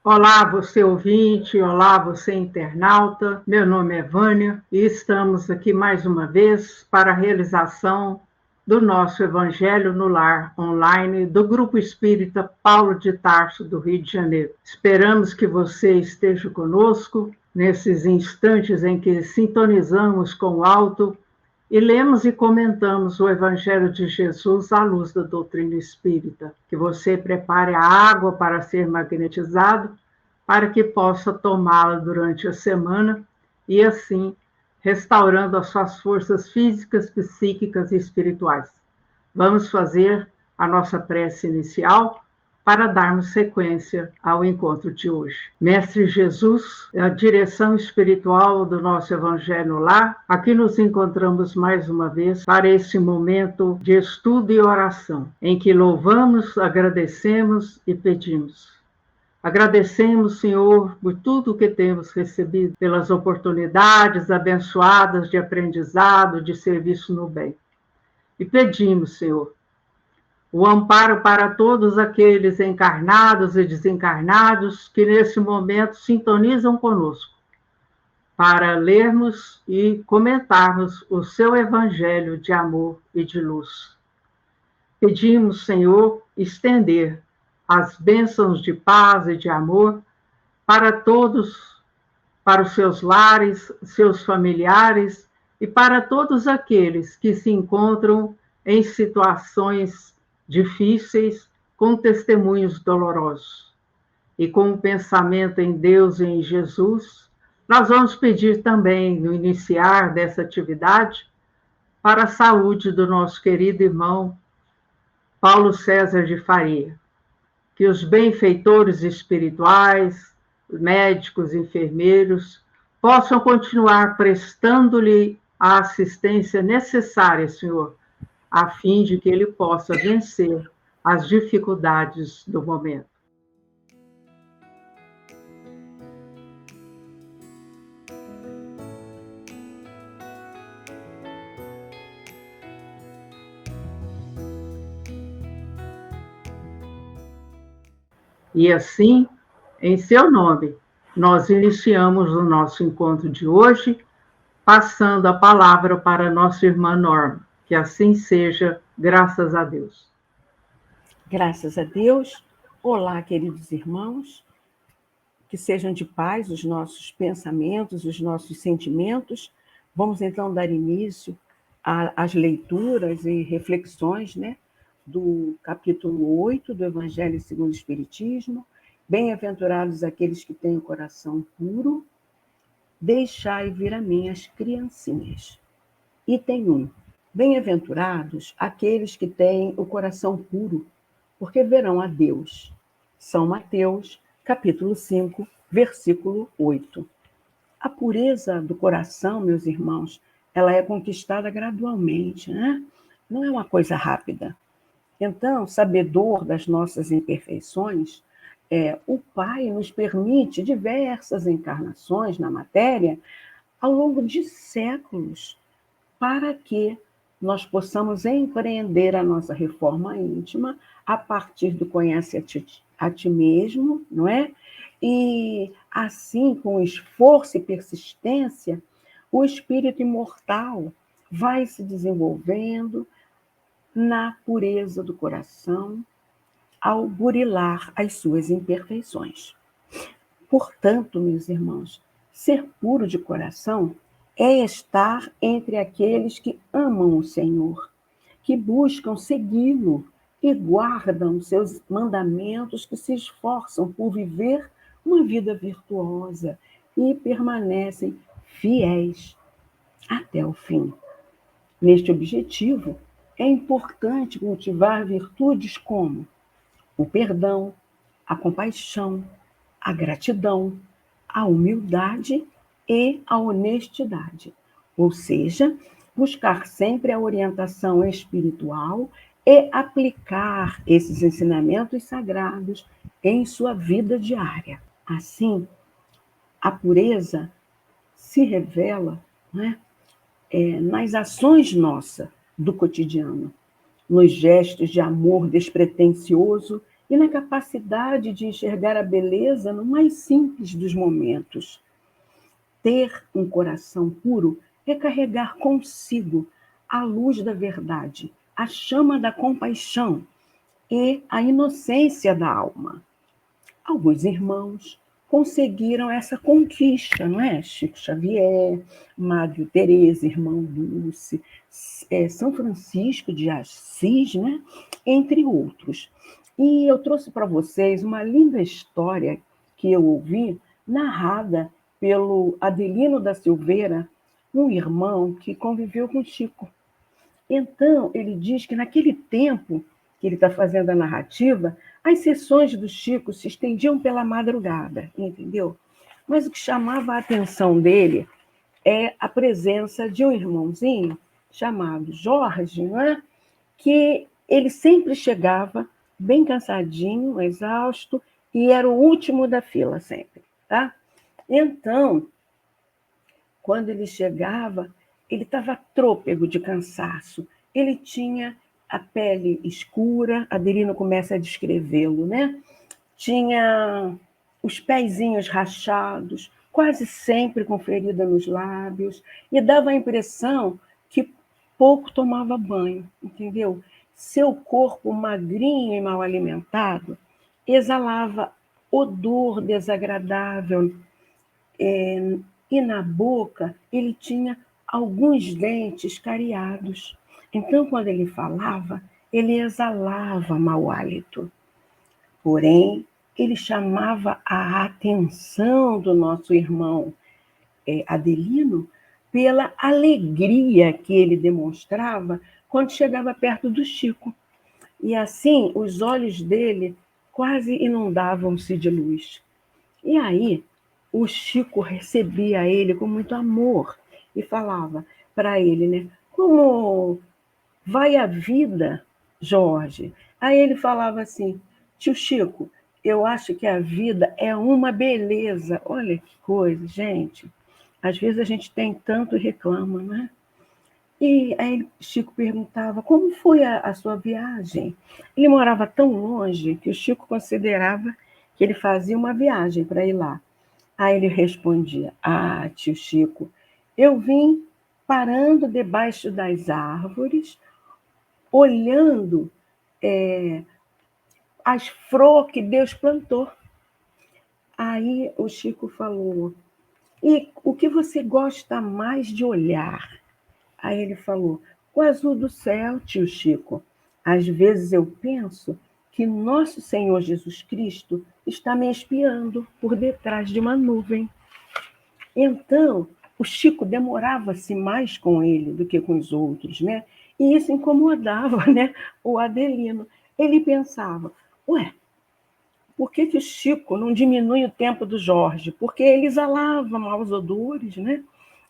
Olá, você ouvinte, olá, você internauta. Meu nome é Vânia e estamos aqui mais uma vez para a realização do nosso Evangelho no Lar online do Grupo Espírita Paulo de Tarso, do Rio de Janeiro. Esperamos que você esteja conosco nesses instantes em que sintonizamos com o alto e lemos e comentamos o Evangelho de Jesus à luz da doutrina espírita. Que você prepare a água para ser magnetizado, para que possa tomá-la durante a semana e, assim, restaurando as suas forças físicas, psíquicas e espirituais. Vamos fazer a nossa prece inicial para darmos sequência ao encontro de hoje. Mestre Jesus, a direção espiritual do nosso Evangelho lá, aqui nos encontramos mais uma vez para esse momento de estudo e oração, em que louvamos, agradecemos e pedimos. Agradecemos, Senhor, por tudo que temos recebido, pelas oportunidades abençoadas de aprendizado, de serviço no bem. E pedimos, Senhor, o amparo para todos aqueles encarnados e desencarnados que nesse momento sintonizam conosco, para lermos e comentarmos o seu evangelho de amor e de luz. Pedimos, Senhor, estender as bênçãos de paz e de amor para todos, para os seus lares, seus familiares e para todos aqueles que se encontram em situações difíceis, com testemunhos dolorosos. E com o pensamento em Deus e em Jesus, nós vamos pedir também, no iniciar dessa atividade, para a saúde do nosso querido irmão Paulo César de Faria, que os benfeitores espirituais, médicos, enfermeiros, possam continuar prestando-lhe a assistência necessária, Senhor, a fim de que ele possa vencer as dificuldades do momento. E assim, em seu nome, nós iniciamos o nosso encontro de hoje, passando a palavra para nossa irmã Norma. Que assim seja, graças a Deus. Graças a Deus. Olá, queridos irmãos. Que sejam de paz os nossos pensamentos, os nossos sentimentos. Vamos então dar início às leituras e reflexões, do capítulo 8 do Evangelho segundo o Espiritismo. Bem-aventurados aqueles que têm o coração puro, deixai vir a mim as criancinhas. Item 1. Bem-aventurados aqueles que têm o coração puro, porque verão a Deus. São Mateus, capítulo 5, versículo 8. A pureza do coração, meus irmãos, ela é conquistada gradualmente, né? Não é uma coisa rápida. Então, sabedor das nossas imperfeições, o Pai nos permite diversas encarnações na matéria ao longo de séculos, para que nós possamos empreender a nossa reforma íntima a partir do conhece a ti mesmo, não é? E assim, com esforço e persistência, o espírito imortal vai se desenvolvendo na pureza do coração, ao burilar as suas imperfeições. Portanto, meus irmãos, ser puro de coração é estar entre aqueles que amam o Senhor, que buscam segui-lo e guardam seus mandamentos, que se esforçam por viver uma vida virtuosa e permanecem fiéis até o fim. Neste objetivo, é importante cultivar virtudes como o perdão, a compaixão, a gratidão, a humildade e a honestidade, ou seja, buscar sempre a orientação espiritual e aplicar esses ensinamentos sagrados em sua vida diária. Assim, a pureza se revela, nas ações nossas do cotidiano, nos gestos de amor despretensioso e na capacidade de enxergar a beleza no mais simples dos momentos. Ter um coração puro é carregar consigo a luz da verdade, a chama da compaixão e a inocência da alma. Alguns irmãos conseguiram essa conquista, não é? Chico Xavier, Madre Teresa, irmão Dulce, São Francisco de Assis, né? Entre outros. E eu trouxe para vocês uma linda história que eu ouvi, narrada pelo Adelino da Silveira, um irmão que conviveu com Chico. Então, ele diz que naquele tempo que ele está fazendo a narrativa, as sessões do Chico se estendiam pela madrugada, entendeu? Mas o que chamava a atenção dele é a presença de um irmãozinho chamado Jorge, não é? Que ele sempre chegava bem cansadinho, exausto, e era o último da fila sempre, tá? Então, quando ele chegava, ele estava trôpego de cansaço. Ele tinha a pele escura, Adelino começa a descrevê-lo, né? Tinha os pezinhos rachados, quase sempre com ferida nos lábios, e dava a impressão que pouco tomava banho, entendeu? Seu corpo magrinho e mal alimentado exalava odor desagradável, e na boca ele tinha alguns dentes cariados. Então, quando ele falava, ele exalava mau hálito. Porém, ele chamava a atenção do nosso irmão Adelino pela alegria que ele demonstrava quando chegava perto do Chico. E assim, os olhos dele quase inundavam-se de luz. E aí, o Chico recebia ele com muito amor e falava para ele, né? Como vai a vida, Jorge? Aí ele falava assim, tio Chico, eu acho que a vida é uma beleza. Olha que coisa, gente. Às vezes a gente tem tanto e reclama, né? E aí Chico perguntava, como foi a sua viagem? Ele morava tão longe que o Chico considerava que ele fazia uma viagem para ir lá. Aí ele respondia, tio Chico, eu vim parando debaixo das árvores, olhando as flores que Deus plantou. Aí o Chico falou, e o que você gosta mais de olhar? Aí ele falou, o azul do céu, tio Chico. Às vezes eu penso que nosso Senhor Jesus Cristo está me espiando por detrás de uma nuvem. Então, o Chico demorava-se mais com ele do que com os outros, né? E isso incomodava, né, o Adelino. Ele pensava, ué, por que o Chico não diminui o tempo do Jorge? Porque ele exalava maus odores, né?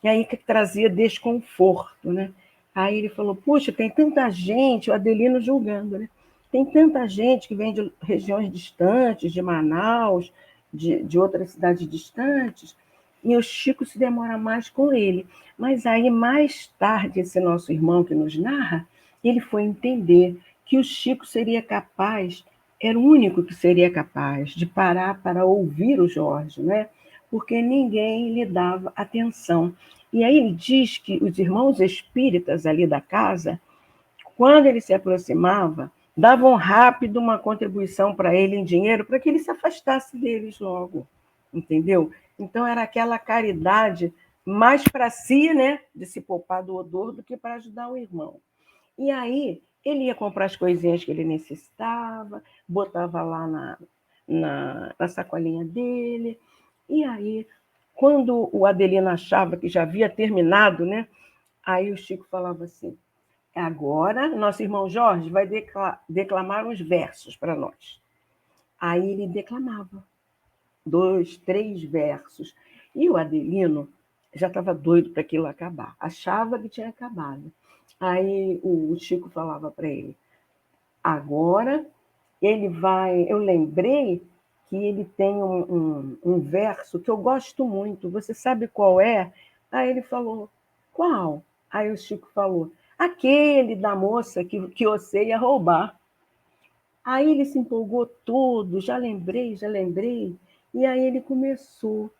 E aí que trazia desconforto, né? Aí ele falou, puxa, tem tanta gente, o Adelino julgando, né? Tem tanta gente que vem de regiões distantes, de Manaus, de outras cidades distantes, e o Chico se demora mais com ele. Mas aí, mais tarde, esse nosso irmão que nos narra, ele foi entender que o Chico seria capaz, era o único que seria capaz de parar para ouvir o Jorge, né? Porque ninguém lhe dava atenção. E aí ele diz que os irmãos espíritas ali da casa, quando ele se aproximava, davam rápido uma contribuição para ele em dinheiro, para que ele se afastasse deles logo, entendeu? Então era aquela caridade mais para si, né, de se poupar do odor, do que para ajudar o irmão. E aí ele ia comprar as coisinhas que ele necessitava, botava lá na sacolinha dele, e aí, quando o Adelino achava que já havia terminado, né, aí o Chico falava assim, agora nosso irmão Jorge vai declamar uns versos para nós. Aí ele declamava 2, 3 versos. E o Adelino já estava doido para aquilo acabar, achava que tinha acabado. Aí o Chico falava para ele, agora ele vai... Eu lembrei que ele tem um verso que eu gosto muito, você sabe qual é? Aí ele falou, qual? Aí o Chico falou, aquele da moça que você ia roubar. Aí ele se empolgou todo, já lembrei. E aí ele começou,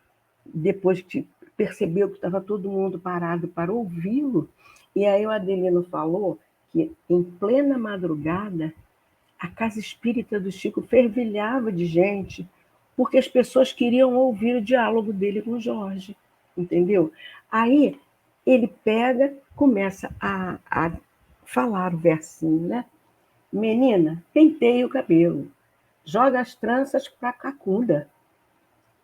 depois que percebeu que estava todo mundo parado para ouvi-lo, e aí o Adelino falou que em plena madrugada a casa espírita do Chico fervilhava de gente, porque as pessoas queriam ouvir o diálogo dele com o Jorge, entendeu? Aí ele pega, começa a falar o versinho, né? Menina, penteia o cabelo, joga as tranças pra cacunda.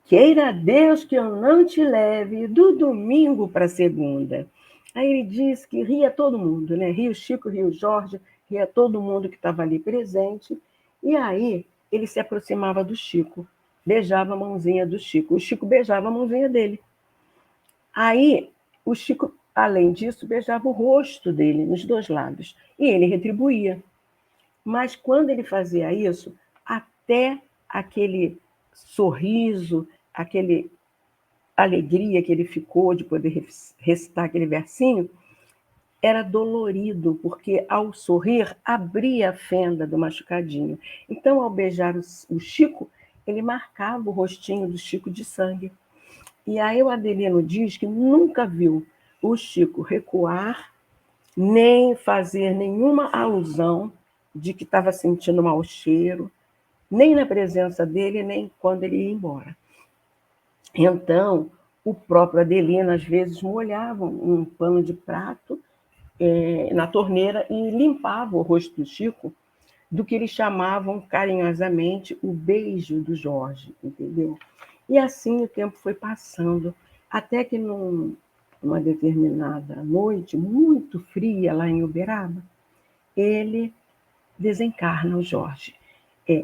Queira Deus que eu não te leve do domingo para segunda. Aí ele diz que ria todo mundo, né? Ria o Chico, ria o Jorge, ria todo mundo que estava ali presente. E aí ele se aproximava do Chico, beijava a mãozinha do Chico. O Chico beijava a mãozinha dele. Aí o Chico, além disso, beijava o rosto dele nos dois lados. E ele retribuía. Mas quando ele fazia isso, até aquele sorriso, aquele alegria que ele ficou de poder recitar aquele versinho, era dolorido, porque ao sorrir abria a fenda do machucadinho. Então, ao beijar o Chico, ele marcava o rostinho do Chico de sangue. E aí o Adelino diz que nunca viu o Chico recuar, nem fazer nenhuma alusão de que estava sentindo mau cheiro, nem na presença dele, nem quando ele ia embora. Então, o próprio Adelino, às vezes, molhava um pano de prato na torneira e limpava o rosto do Chico do que eles chamavam carinhosamente o beijo do Jorge, entendeu? E assim o tempo foi passando, até que numa determinada noite, muito fria, lá em Uberaba, ele desencarna o Jorge.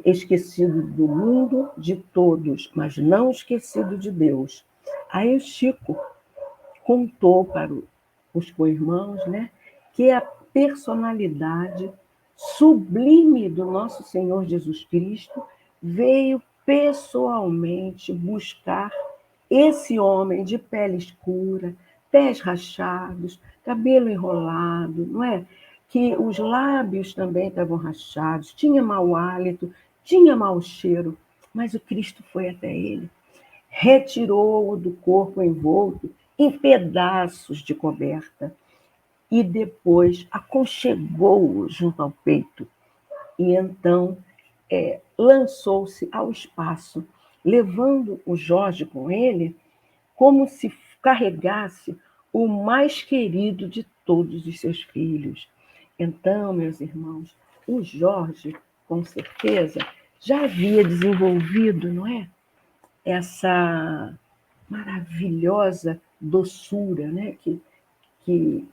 Esquecido do mundo, de todos, mas não esquecido de Deus. Aí o Chico contou para os co-irmãos, né, que a personalidade sublime do nosso Senhor Jesus Cristo veio pessoalmente buscar esse homem de pele escura, pés rachados, cabelo enrolado, não é? Que os lábios também estavam rachados, tinha mau hálito, tinha mau cheiro, mas o Cristo foi até ele, retirou-o do corpo envolto em pedaços de coberta e depois aconchegou-o junto ao peito. E então lançou-se ao espaço, levando o Jorge com ele como se carregasse o mais querido de todos os seus filhos. Então, meus irmãos, o Jorge, com certeza, já havia desenvolvido, não é? Essa maravilhosa doçura, né? Que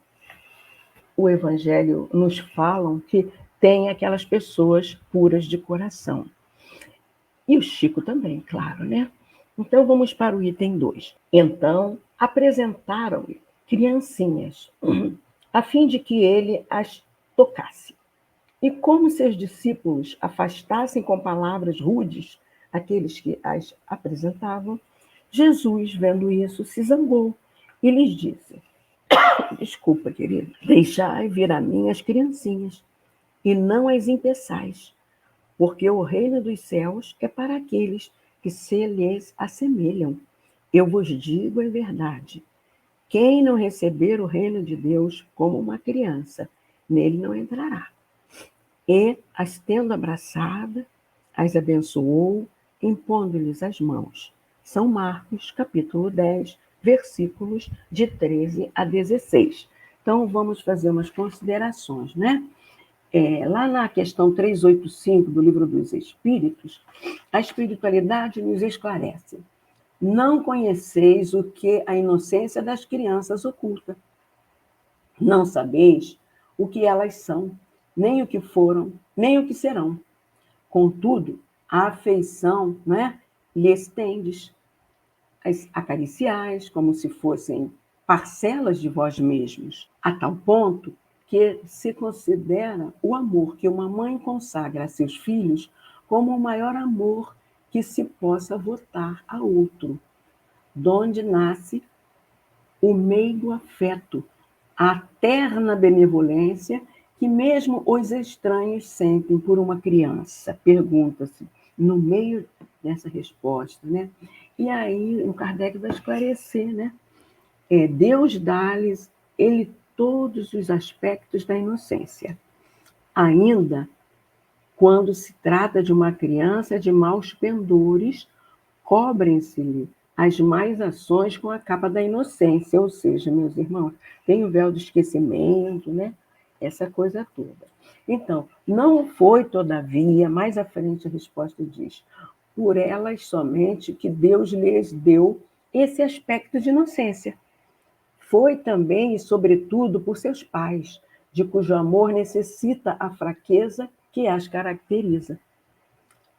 o Evangelho nos falam que tem aquelas pessoas puras de coração. E o Chico também, claro, né? Então, vamos para o item 2. Então, apresentaram-lhe criancinhas, a fim de que ele as tocasse. E como seus discípulos afastassem com palavras rudes aqueles que as apresentavam, Jesus, vendo isso, se zangou e lhes disse: Desculpa, querido, deixai vir a mim as criancinhas, e não as impeçais, porque o reino dos céus é para aqueles que se lhes assemelham. Eu vos digo a verdade: quem não receber o reino de Deus como uma criança, nele não entrará. E, as tendo abraçada, as abençoou, impondo-lhes as mãos. São Marcos, capítulo 10, versículos de 13 a 16. Então, vamos fazer umas considerações, né? Lá na questão 385 do Livro dos Espíritos, a espiritualidade nos esclarece. Não conheceis o que a inocência das crianças oculta. Não sabeis o que elas são, nem o que foram, nem o que serão. Contudo, a afeição, né, lhes tendes, as acariciais como se fossem parcelas de vós mesmos, a tal ponto que se considera o amor que uma mãe consagra a seus filhos como o maior amor que se possa votar a outro, donde nasce o meigo afeto, a terna benevolência que mesmo os estranhos sentem por uma criança? Pergunta-se no meio dessa resposta, né? E aí o Kardec vai esclarecer, né? Deus dá-lhes ele todos os aspectos da inocência. Ainda quando se trata de uma criança de maus pendores, cobrem-se-lhe as más ações com a capa da inocência, ou seja, meus irmãos, tem o véu do esquecimento, né? Essa coisa toda. Então, não foi, todavia, mais à frente a resposta diz, por elas somente que Deus lhes deu esse aspecto de inocência. Foi também e, sobretudo, por seus pais, de cujo amor necessita a fraqueza que as caracteriza.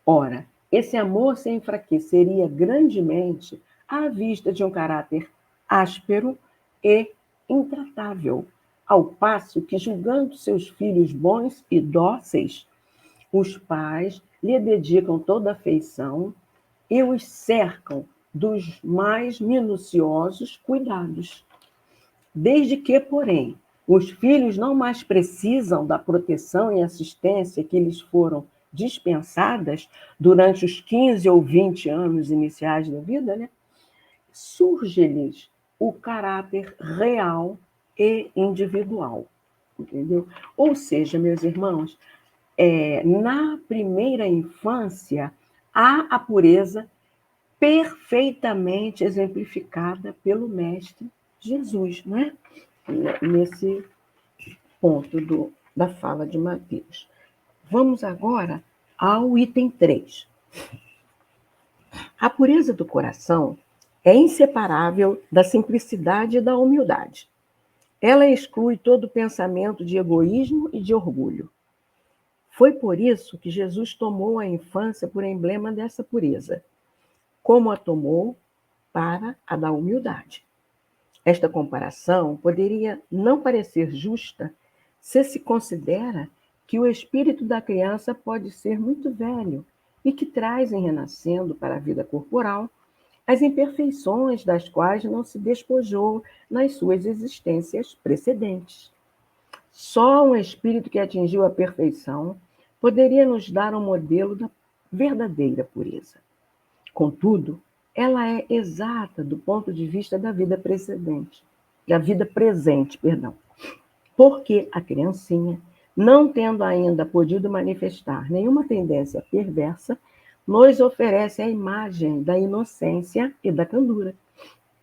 Ora, esse amor se enfraqueceria grandemente à vista de um caráter áspero e intratável, ao passo que, julgando seus filhos bons e dóceis, os pais lhe dedicam toda a afeição e os cercam dos mais minuciosos cuidados. Desde que, porém, os filhos não mais precisam da proteção e assistência que lhes foram dispensadas durante os 15 ou 20 anos iniciais da vida, né? Surge-lhes o caráter real e individual, entendeu? Ou seja, meus irmãos, na primeira infância há a pureza perfeitamente exemplificada pelo Mestre Jesus, não é? Nesse ponto da fala de Mateus. Vamos agora ao item 3. A pureza do coração é inseparável da simplicidade e da humildade. Ela exclui todo pensamento de egoísmo e de orgulho. Foi por isso que Jesus tomou a infância por emblema dessa pureza, como a tomou para a da humildade. Esta comparação poderia não parecer justa se considera que o espírito da criança pode ser muito velho e que traz em renascendo para a vida corporal as imperfeições das quais não se despojou nas suas existências precedentes. Só um espírito que atingiu a perfeição poderia nos dar um modelo da verdadeira pureza. Contudo, ela é exata do ponto de vista da vida presente, porque a criancinha, não tendo ainda podido manifestar nenhuma tendência perversa, nos oferece a imagem da inocência e da candura.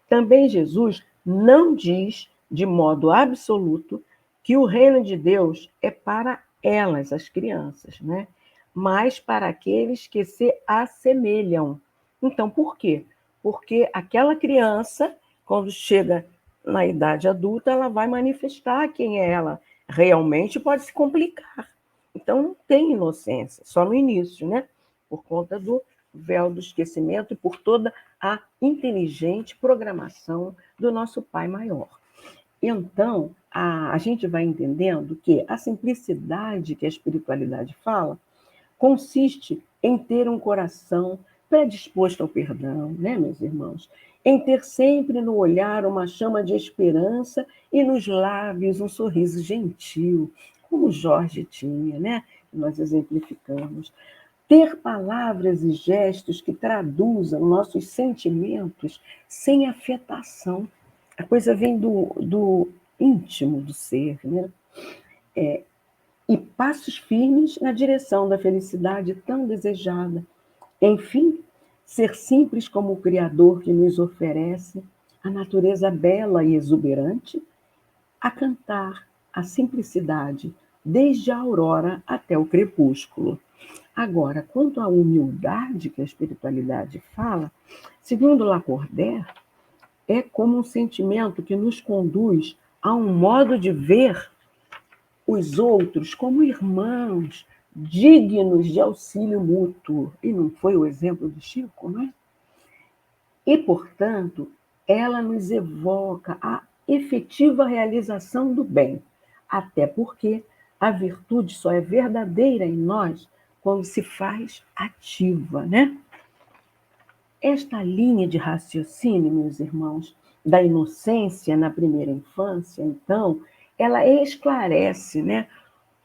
Também Jesus não diz, de modo absoluto, que o reino de Deus é para elas, as crianças, né? Mas para aqueles que se assemelham. Então, por quê? Porque aquela criança, quando chega na idade adulta, ela vai manifestar quem é ela realmente, pode se complicar. Então, não tem inocência, só no início, né? Por conta do véu do esquecimento e por toda a inteligente programação do nosso Pai Maior. Então, a gente vai entendendo que a simplicidade que a espiritualidade fala consiste em ter um coração predisposto ao perdão, né, meus irmãos? Em ter sempre no olhar uma chama de esperança e nos lábios um sorriso gentil, como Jorge tinha, né? Que nós exemplificamos. Ter palavras e gestos que traduzam nossos sentimentos sem afetação. A coisa vem do íntimo do ser, né? E passos firmes na direção da felicidade tão desejada. Enfim, ser simples como o Criador que nos oferece a natureza bela e exuberante, a cantar a simplicidade desde a aurora até o crepúsculo. Agora, quanto à humildade que a espiritualidade fala, segundo Lacordaire, é como um sentimento que nos conduz a um modo de ver os outros como irmãos, dignos de auxílio mútuo. E não foi o exemplo do Chico, não é? E, portanto, ela nos evoca a efetiva realização do bem, até porque a virtude só é verdadeira em nós quando se faz ativa, né? Esta linha de raciocínio, meus irmãos, da inocência na primeira infância, então, ela esclarece, né,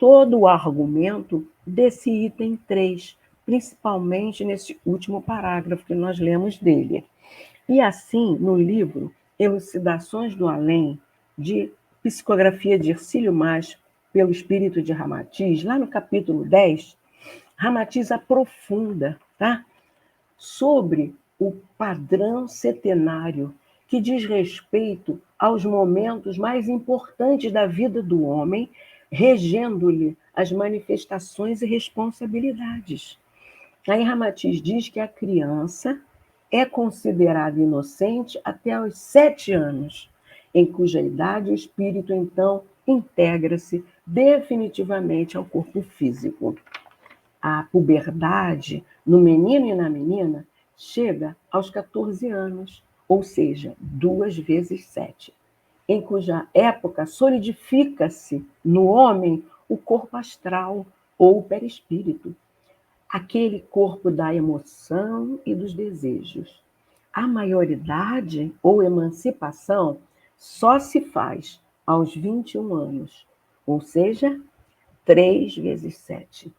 todo o argumento desse item 3, principalmente nesse último parágrafo que nós lemos dele. E assim, no livro Elucidações do Além, de psicografia de Hercílio Mas, pelo espírito de Ramatiz, lá no capítulo 10, Ramatiz aprofunda, tá, sobre o padrão setenário que diz respeito aos momentos mais importantes da vida do homem, regendo-lhe as manifestações e responsabilidades. Aí Ramatiz diz que a criança é considerada inocente até aos 7 anos, em cuja idade o espírito, então, integra-se definitivamente ao corpo físico. A puberdade, no menino e na menina, chega aos 14 anos, ou seja, 2 vezes 7, em cuja época solidifica-se no homem o corpo astral ou o perispírito, aquele corpo da emoção e dos desejos. A maioridade ou emancipação só se faz aos 21 anos, ou seja, 3 vezes 7,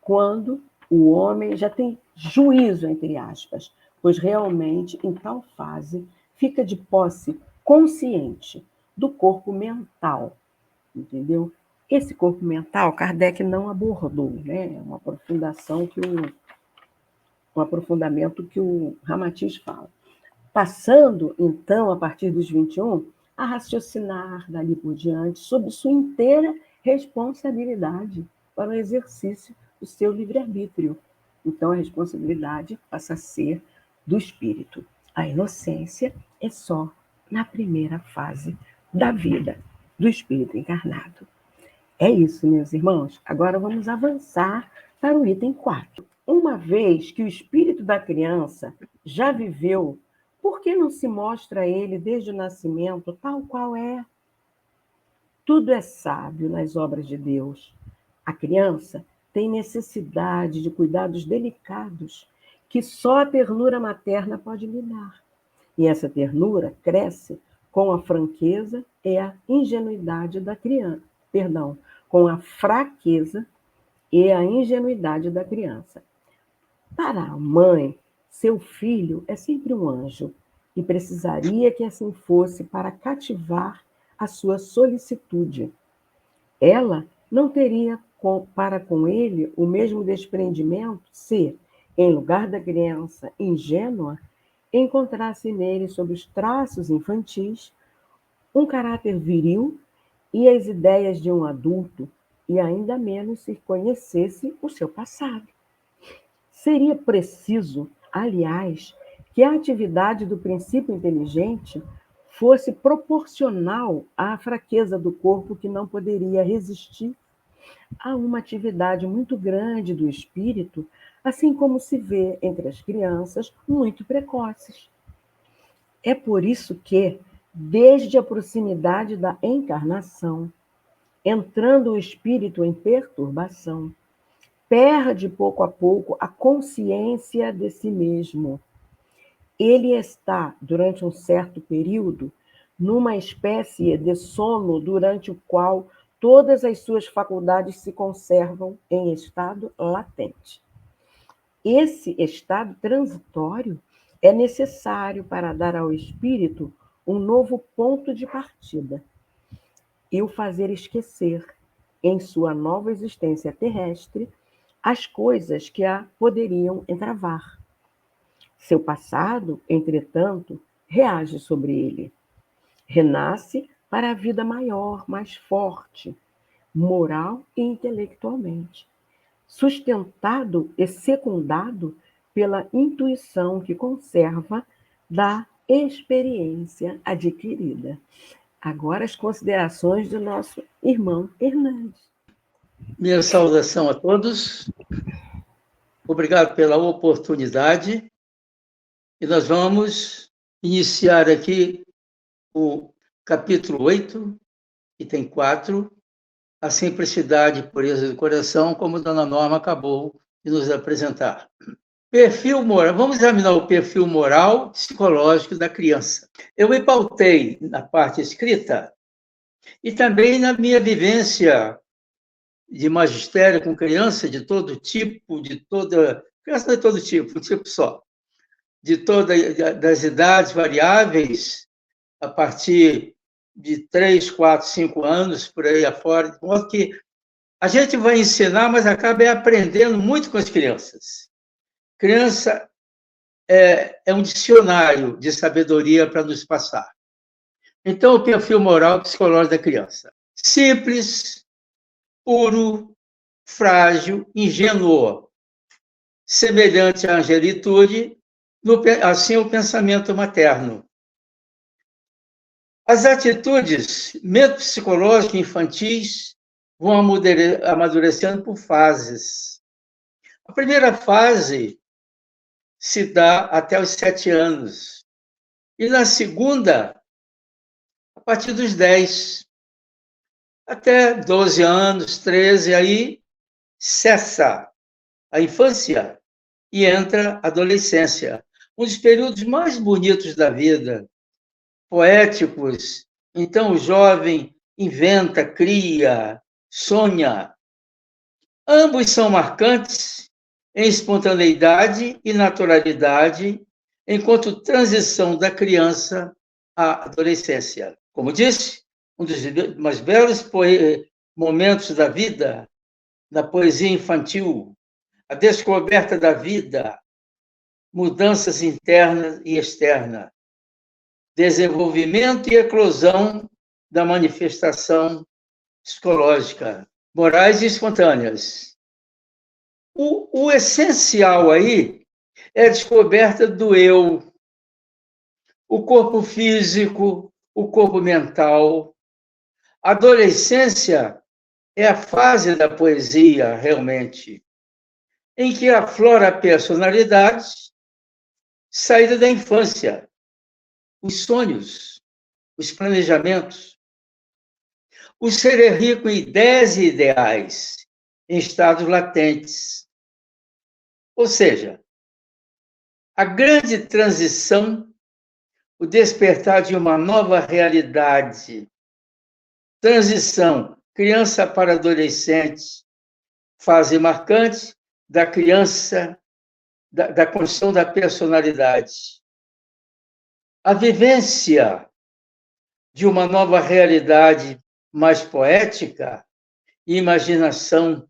quando o homem já tem juízo, entre aspas, pois realmente, em tal fase, fica de posse consciente do corpo mental, entendeu? Esse corpo mental, Kardec não abordou, né? É uma aprofundação um aprofundamento que o Ramatiz fala. Passando, então, a partir dos 21, a raciocinar dali por diante sobre sua inteira responsabilidade para o exercício do seu livre-arbítrio. Então, a responsabilidade passa a ser do espírito. A inocência é só na primeira fase da vida do espírito encarnado. É isso, meus irmãos. Agora vamos avançar para o item 4. Uma vez que o espírito da criança já viveu, por que não se mostra a ele desde o nascimento tal qual é? Tudo é sábio nas obras de Deus. A criança tem necessidade de cuidados delicados que só a ternura materna pode lhe dar. E essa ternura cresce com a franqueza e a ingenuidade da criança. Com a fraqueza e a ingenuidade da criança. Para a mãe, seu filho é sempre um anjo e precisaria que assim fosse para cativar a sua solicitude. Ela não teria para com ele o mesmo desprendimento se, em lugar da criança ingênua, encontrasse nele, sob os traços infantis, um caráter viril e as ideias de um adulto, e ainda menos se conhecesse o seu passado. Seria preciso, aliás, que a atividade do princípio inteligente fosse proporcional à fraqueza do corpo, que não poderia resistir a uma atividade muito grande do espírito, assim como se vê entre as crianças muito precoces. É por isso que, desde a proximidade da encarnação, entrando o espírito em perturbação, perde pouco a pouco a consciência de si mesmo. Ele está, durante um certo período, numa espécie de sono durante o qual todas as suas faculdades se conservam em estado latente. Esse estado transitório é necessário para dar ao espírito um novo ponto de partida e o fazer esquecer, em sua nova existência terrestre, as coisas que a poderiam entravar. Seu passado, entretanto, reage sobre ele. Renasce para a vida maior, mais forte, moral e intelectualmente, sustentado e secundado pela intuição que conserva da experiência adquirida. Agora as considerações do nosso irmão Hernandes. Minha saudação a todos. Obrigado pela oportunidade. E nós vamos iniciar aqui o capítulo 8, item 4, a simplicidade e pureza do coração, como Dona Norma acabou de nos apresentar. Perfil moral. Vamos examinar o perfil moral psicológico da criança. Eu me pautei na parte escrita e também na minha vivência de magistério com criança de todo tipo, criança de todo tipo, um tipo só, das idades variáveis, a partir de 3, 4, 5 anos, por aí afora, de modo que a gente vai ensinar, mas acaba aprendendo muito com as crianças. Criança é um dicionário de sabedoria para nos passar. Então, o perfil moral psicológico da criança. Simples, puro, frágil, ingênuo, semelhante à angelitude, assim o pensamento materno. As atitudes metapsicológicas infantis vão amadurecendo por fases. A primeira fase se dá até os 7 anos. E na segunda, a partir dos 10. Até 12 anos, 13, aí cessa a infância e entra a adolescência. Um dos períodos mais bonitos da vida, poéticos. Então, o jovem inventa, cria, sonha. Ambos são marcantes em espontaneidade e naturalidade, enquanto transição da criança à adolescência. Como disse, um dos mais belos momentos da vida, na poesia infantil, a descoberta da vida, mudanças internas e externas, desenvolvimento e eclosão da manifestação psicológica, morais e espontâneas. O essencial aí é a descoberta do eu, o corpo físico, o corpo mental. A adolescência é a fase da poesia, realmente, em que aflora a personalidade, saída da infância, os sonhos, os planejamentos. O ser é rico em ideias e ideais, em estados latentes. Ou seja, a grande transição, o despertar de uma nova realidade, transição, criança para adolescente, fase marcante da criança, da construção da personalidade. A vivência de uma nova realidade mais poética e imaginação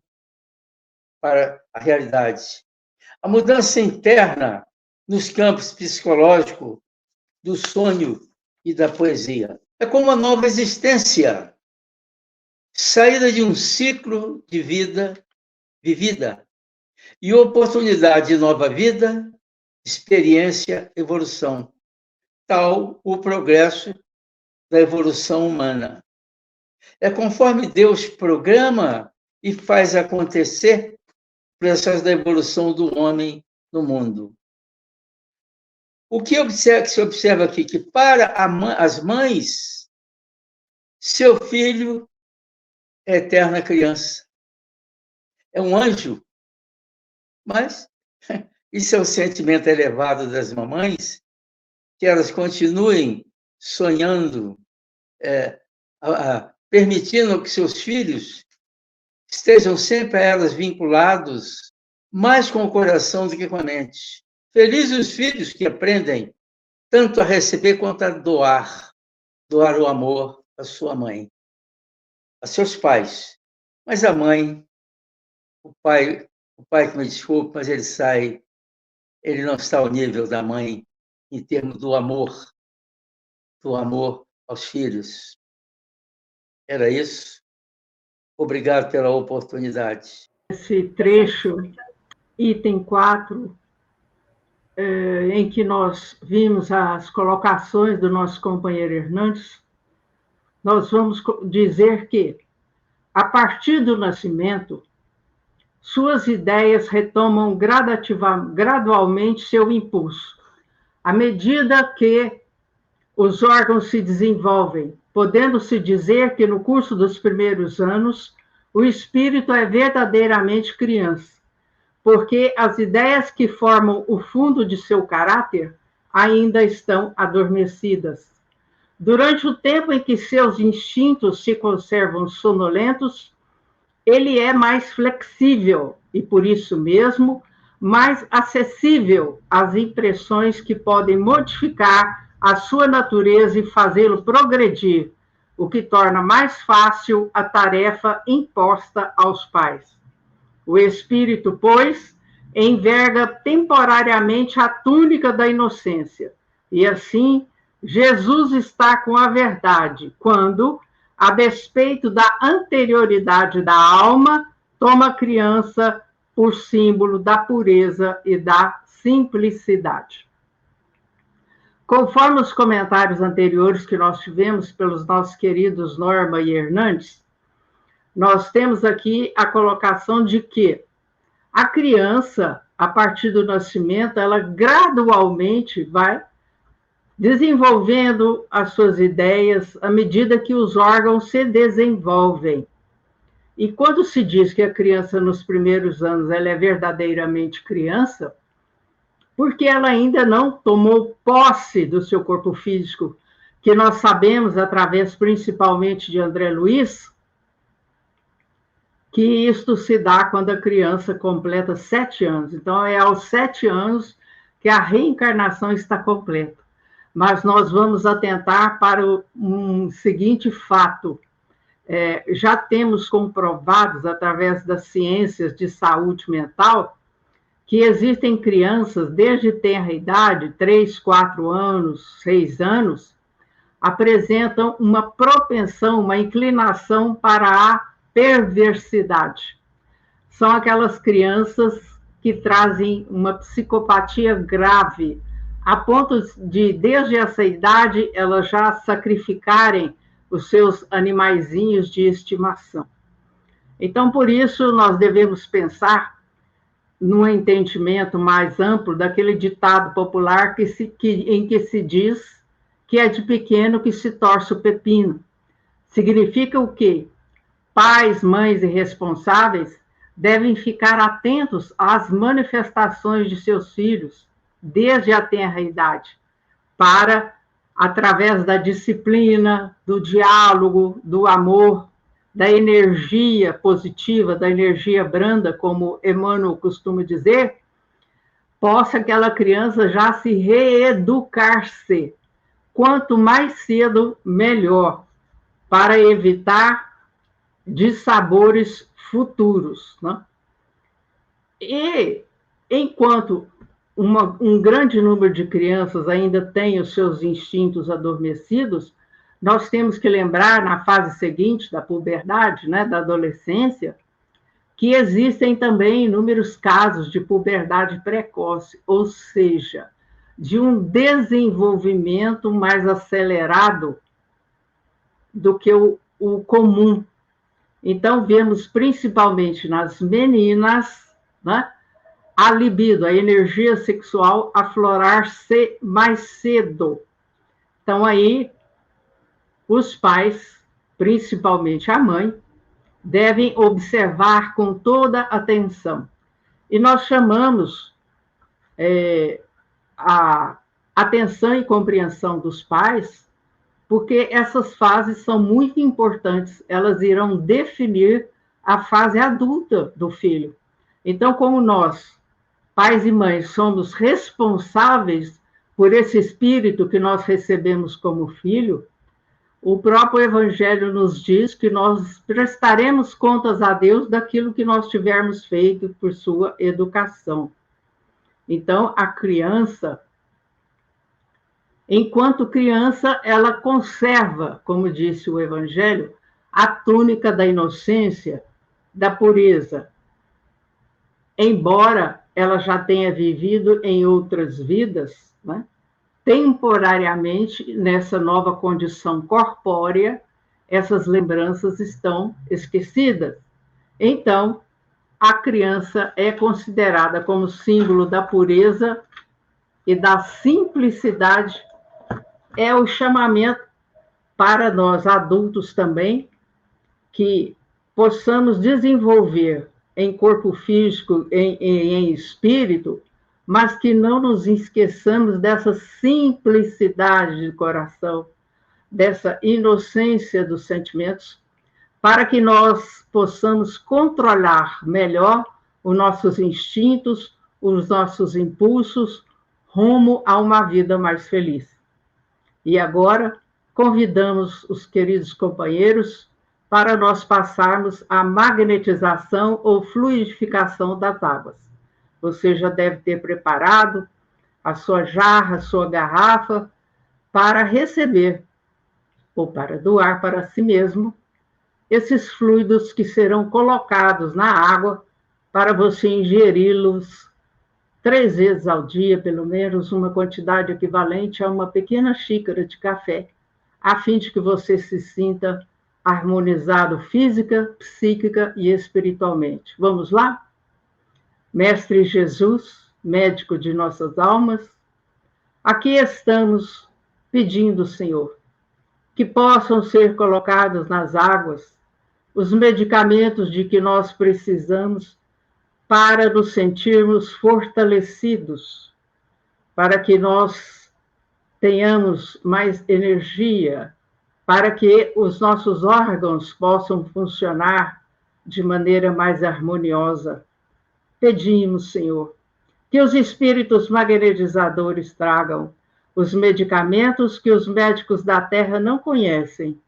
para a realidade. A mudança interna nos campos psicológicos do sonho e da poesia. É como uma nova existência, saída de um ciclo de vida vivida e oportunidade de nova vida, experiência, evolução. Tal o progresso da evolução humana. É conforme Deus programa e faz acontecer o processo da evolução do homem no mundo. O que se observa aqui? Que para as mães, seu filho é eterna criança. É um anjo. Mas isso é o sentimento elevado das mamães, que elas continuem sonhando, permitindo que seus filhos estejam sempre a elas vinculados, mais com o coração do que com a mente. Felizes os filhos que aprendem tanto a receber quanto a doar o amor à sua mãe, a seus pais. Mas a mãe, o pai que me desculpe, mas ele não está ao nível da mãe em termos do amor aos filhos. Era isso. Obrigado pela oportunidade. Esse trecho, item 4, em que nós vimos as colocações do nosso companheiro Hernandes, nós vamos dizer que, a partir do nascimento, suas ideias retomam gradualmente seu impulso, à medida que os órgãos se desenvolvem, podendo-se dizer que no curso dos primeiros anos, o espírito é verdadeiramente criança, porque as ideias que formam o fundo de seu caráter ainda estão adormecidas. Durante o tempo em que seus instintos se conservam sonolentos, ele é mais flexível e, por isso mesmo, mais acessível às impressões que podem modificar a sua natureza e fazê-lo progredir, o que torna mais fácil a tarefa imposta aos pais. O espírito, pois, enverga temporariamente a túnica da inocência, e assim Jesus está com a verdade, quando, a despeito da anterioridade da alma, toma a criança por símbolo da pureza e da simplicidade. Conforme os comentários anteriores que nós tivemos pelos nossos queridos Norma e Hernandes, nós temos aqui a colocação de que a criança, a partir do nascimento, ela gradualmente vai desenvolvendo as suas ideias à medida que os órgãos se desenvolvem. E quando se diz que a criança, nos primeiros anos, ela é verdadeiramente criança, porque ela ainda não tomou posse do seu corpo físico, que nós sabemos, através principalmente de André Luiz, que isto se dá quando a criança completa 7 anos. Então, é aos 7 anos que a reencarnação está completa. Mas nós vamos atentar para um seguinte fato. Já temos comprovados, através das ciências de saúde mental, que existem crianças, desde tenra idade, 3, 4 anos, 6 anos, apresentam uma propensão, uma inclinação para a perversidade. São aquelas crianças que trazem uma psicopatia grave, a ponto de, desde essa idade, elas já sacrificarem os seus animaizinhos de estimação. Então, por isso, nós devemos pensar num entendimento mais amplo daquele ditado popular em que se diz que é de pequeno que se torce o pepino. Significa o quê? Pais, mães e responsáveis devem ficar atentos às manifestações de seus filhos, desde a tenra idade, para, através da disciplina, do diálogo, do amor, da energia positiva, da energia branda, como Emmanuel costuma dizer, possa aquela criança já se reeducar-se. Quanto mais cedo, melhor, para evitar dissabores futuros, né? E, enquanto um grande número de crianças ainda tem os seus instintos adormecidos, nós temos que lembrar, na fase seguinte da puberdade, né, da adolescência, que existem também inúmeros casos de puberdade precoce, ou seja, de um desenvolvimento mais acelerado do que o comum. Então, vemos principalmente nas meninas, né, a libido, a energia sexual aflorar-se mais cedo. Então, aí, os pais, principalmente a mãe, devem observar com toda atenção. E nós chamamos a atenção e compreensão dos pais, porque essas fases são muito importantes, elas irão definir a fase adulta do filho. Então, como nós, pais e mães, somos responsáveis por esse espírito que nós recebemos como filho, o próprio Evangelho nos diz que nós prestaremos contas a Deus daquilo que nós tivermos feito por sua educação. Então, a criança, enquanto criança, ela conserva, como disse o Evangelho, a túnica da inocência, da pureza, embora ela já tenha vivido em outras vidas, né? Temporariamente, nessa nova condição corpórea, essas lembranças estão esquecidas. Então, a criança é considerada como símbolo da pureza e da simplicidade. É o chamamento para nós adultos também, que possamos desenvolver em corpo físico, em espírito, mas que não nos esqueçamos dessa simplicidade de coração, dessa inocência dos sentimentos, para que nós possamos controlar melhor os nossos instintos, os nossos impulsos, rumo a uma vida mais feliz. E agora, convidamos os queridos companheiros para nós passarmos a magnetização ou fluidificação das águas. Você já deve ter preparado a sua jarra, a sua garrafa, para receber ou para doar para si mesmo esses fluidos que serão colocados na água para você ingeri-los 3 vezes ao dia, pelo menos uma quantidade equivalente a uma pequena xícara de café, a fim de que você se sinta harmonizado física, psíquica e espiritualmente. Vamos lá? Mestre Jesus, médico de nossas almas, aqui estamos pedindo, Senhor, que possam ser colocados nas águas os medicamentos de que nós precisamos para nos sentirmos fortalecidos, para que nós tenhamos mais energia, para que os nossos órgãos possam funcionar de maneira mais harmoniosa. Pedimos, Senhor, que os espíritos magnetizadores tragam os medicamentos que os médicos da Terra não conhecem,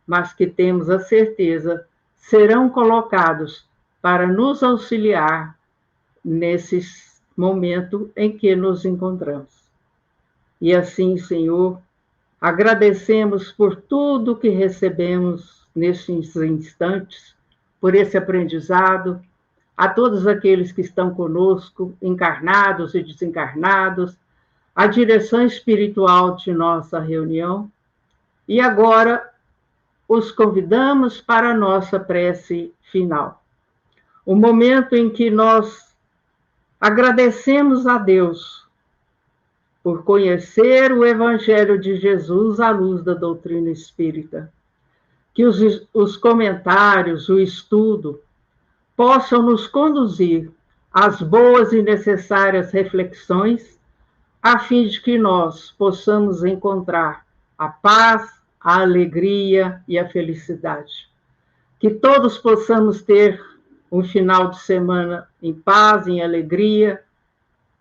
mas que temos a certeza serão colocados para nos auxiliar nesse momento em que nos encontramos. E assim, Senhor, agradecemos por tudo que recebemos nesses instantes, por esse aprendizado, a todos aqueles que estão conosco, encarnados e desencarnados, a direção espiritual de nossa reunião. E agora os convidamos para a nossa prece final. O momento em que nós agradecemos a Deus por conhecer o Evangelho de Jesus à luz da doutrina espírita. Que os comentários, o estudo, possam nos conduzir às boas e necessárias reflexões, a fim de que nós possamos encontrar a paz, a alegria e a felicidade. Que todos possamos ter um final de semana em paz, em alegria,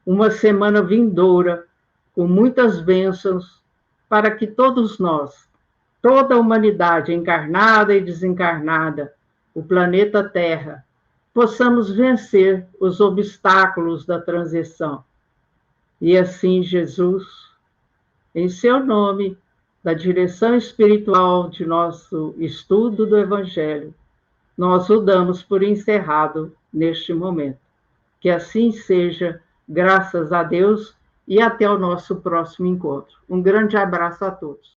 uma semana vindoura, com muitas bênçãos, para que todos nós, toda a humanidade encarnada e desencarnada, o planeta Terra, possamos vencer os obstáculos da transição. E assim, Jesus, em seu nome, da direção espiritual de nosso estudo do Evangelho, nós o damos por encerrado neste momento. Que assim seja, graças a Deus, e até o nosso próximo encontro. Um grande abraço a todos.